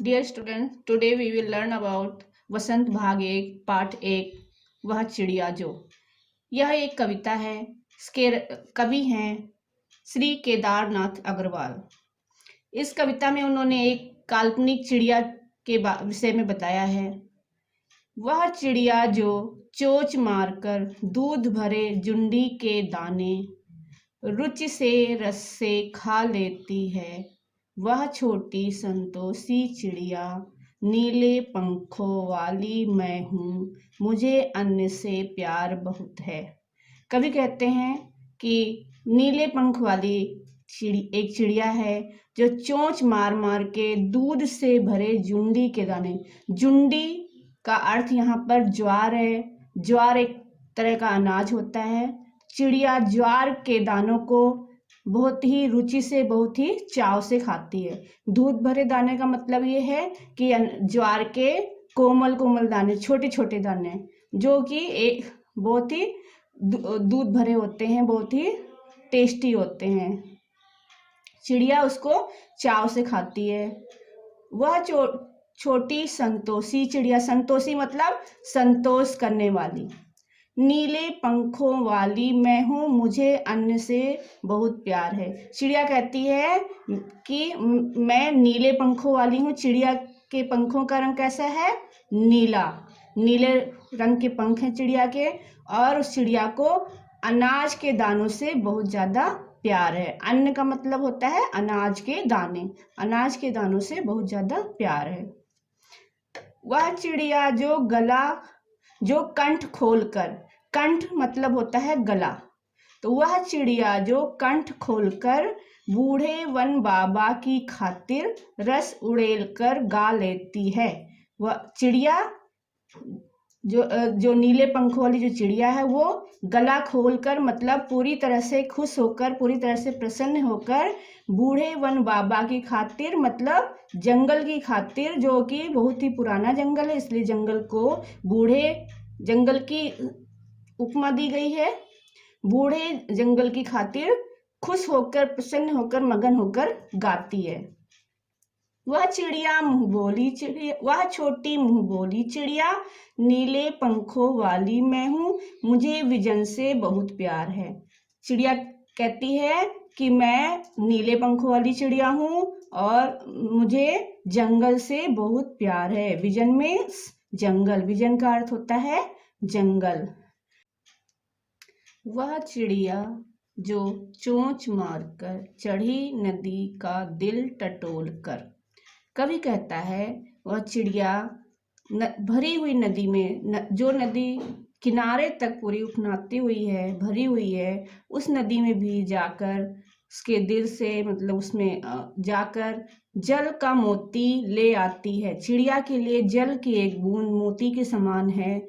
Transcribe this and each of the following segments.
Dear students, today we will learn about वसंत भाग एक पाठ एक वह चिड़िया जो। यह एक कविता है। इसके कवि हैं श्री केदारनाथ अग्रवाल। इस कविता में उन्होंने एक काल्पनिक चिड़िया के विषय में बताया है। वह चिड़िया जो चोंच मारकर दूध भरे जुंडी के दाने रुचि से रस से खा लेती है, वह छोटी संतोषी चिड़िया, नीले पंखों वाली मैं हूँ, मुझे अन्न से प्यार बहुत है। कवि कहते हैं कि नीले पंख वाली एक चिड़िया है जो चोंच मार मार के दूध से भरे जुंडी के दाने, जुंडी का अर्थ यहाँ पर ज्वार है। ज्वार एक तरह का अनाज होता है। चिड़िया ज्वार के दानों को बहुत ही रुचि से, बहुत ही चाव से खाती है। दूध भरे दाने का मतलब ये है कि ज्वार के कोमल कोमल दाने, छोटे छोटे दाने जो कि एक बहुत ही दूध भरे होते हैं, बहुत ही टेस्टी होते हैं। चिड़िया उसको चाव से खाती है। वह छोटी संतोषी चिड़िया, संतोषी मतलब संतोष करने वाली, नीले पंखों वाली मैं हूँ, मुझे अन्न से बहुत प्यार है। चिड़िया कहती है कि मैं नीले पंखों वाली हूँ। चिड़िया के पंखों का रंग कैसा है? नीला। नीले रंग के पंख हैं चिड़िया के, और उस चिड़िया को अनाज के दानों से बहुत ज़्यादा प्यार है। अन्न का मतलब होता है अनाज के दाने, अनाज के दानों से बहुत ज़्यादा प्यार है। वह चिड़िया जो कंठ खोलकर, कंठ मतलब होता है गला, तो वह चिड़िया जो कंठ खोलकर बूढ़े वन बाबा की खातिर रस उड़ेल कर गा लेती है। वह चिड़िया जो नीले पंखों वाली जो चिड़िया है वो गला खोलकर, मतलब पूरी तरह से खुश होकर, पूरी तरह से प्रसन्न होकर बूढ़े वन बाबा की खातिर, मतलब जंगल की खातिर, जो कि बहुत ही पुराना जंगल है इसलिए जंगल को बूढ़े जंगल की उपमा दी गई है। बूढ़े जंगल की खातिर खुश होकर, प्रसन्न होकर, मगन होकर गाती है। वह चिड़िया मुँह बोली चिड़िया, वह छोटी मुँह बोली चिड़िया, नीले पंखों वाली मैं हूँ, मुझे विजन से बहुत प्यार है। चिड़िया कहती है कि मैं नीले पंखों वाली चिड़िया हूँ और मुझे जंगल से बहुत प्यार है। विजन में जंगल, विजन का अर्थ होता है जंगल। वह चिड़िया जो चोंच मारकर चढ़ी नदी का दिल टटोल कर। कवि कहता है वह चिड़िया भरी हुई नदी में, जो नदी किनारे तक पूरी उफनाती हुई है, भरी हुई है, उस नदी में भी जाकर उसके दिल से, मतलब उसमें जाकर जल का मोती ले आती है। चिड़िया के लिए जल की एक बूंद मोती के समान है।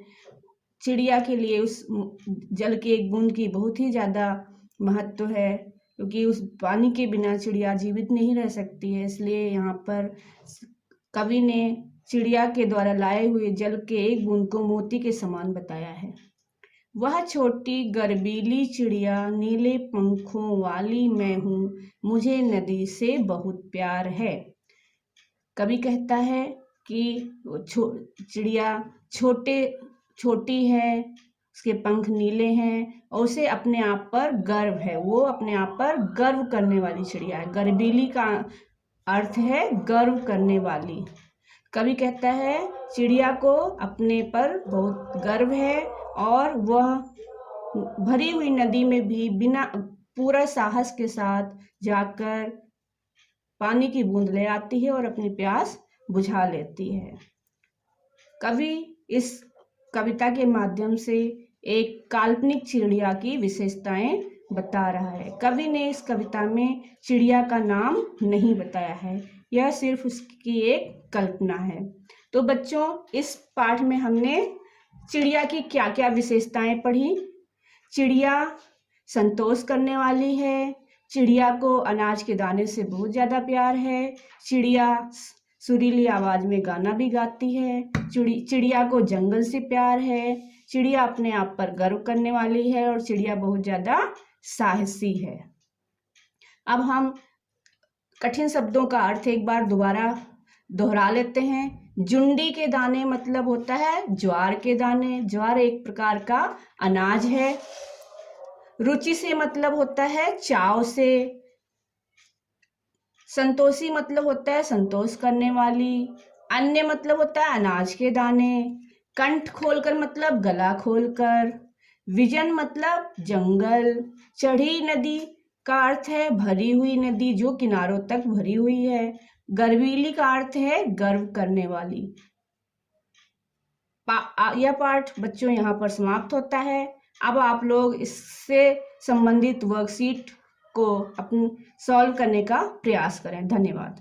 चिड़िया के लिए उस जल की एक बूंद की बहुत ही ज़्यादा महत्व है, क्योंकि उस पानी के बिना चिड़िया जीवित नहीं रह सकती है। इसलिए यहाँ पर कवि ने चिड़िया के द्वारा लाए हुए जल के एक बूंद को मोती के समान बताया है। वह छोटी गर्बीली चिड़िया, नीले पंखों वाली मैं हूँ, मुझे नदी से बहुत प्यार है। कवि कहता है कि चिड़िया छोटी है, उसके पंख नीले हैं और उसे अपने आप पर गर्व है। वो अपने आप पर गर्व करने वाली चिड़िया है। गर्बीली का अर्थ है गर्व करने वाली। कवि कहता है चिड़िया को अपने पर बहुत गर्व है और वह भरी हुई नदी में भी बिना पूरा साहस के साथ जाकर पानी की बूंद ले आती है और अपनी प्यास बुझा लेती है। कवि इस कविता के माध्यम से एक काल्पनिक चिड़िया की विशेषताएं बता रहा है। कवि ने इस कविता में चिड़िया का नाम नहीं बताया है, यह सिर्फ उसकी एक कल्पना है। तो बच्चों, इस पाठ में हमने चिड़िया की क्या क्या विशेषताएं पढ़ी। चिड़िया संतोष करने वाली है, चिड़िया को अनाज के दाने से बहुत ज़्यादा प्यार है, चिड़िया सुरीली आवाज में गाना भी गाती है, चिड़िया को जंगल से प्यार है, चिड़िया अपने आप पर गर्व करने वाली है और चिड़िया बहुत ज़्यादा साहसी है। अब हम कठिन शब्दों का अर्थ एक बार दोबारा दोहरा लेते हैं। जुंडी के दाने मतलब होता है ज्वार के दाने। ज्वार एक प्रकार का अनाज है। रुचि से मतलब होता है चाव से। संतोषी मतलब होता है संतोष करने वाली। अन्य मतलब होता है अनाज के दाने। कंठ खोलकर मतलब गला खोलकर। विजन मतलब जंगल। चढ़ी नदी का अर्थ है भरी हुई नदी जो किनारों तक भरी हुई है। गर्वीली का अर्थ है गर्व करने वाली। यह पाठ बच्चों यहाँ पर समाप्त होता है। अब आप लोग इससे संबंधित वर्कशीट को अपनी सॉल्व करने का प्रयास करें। धन्यवाद।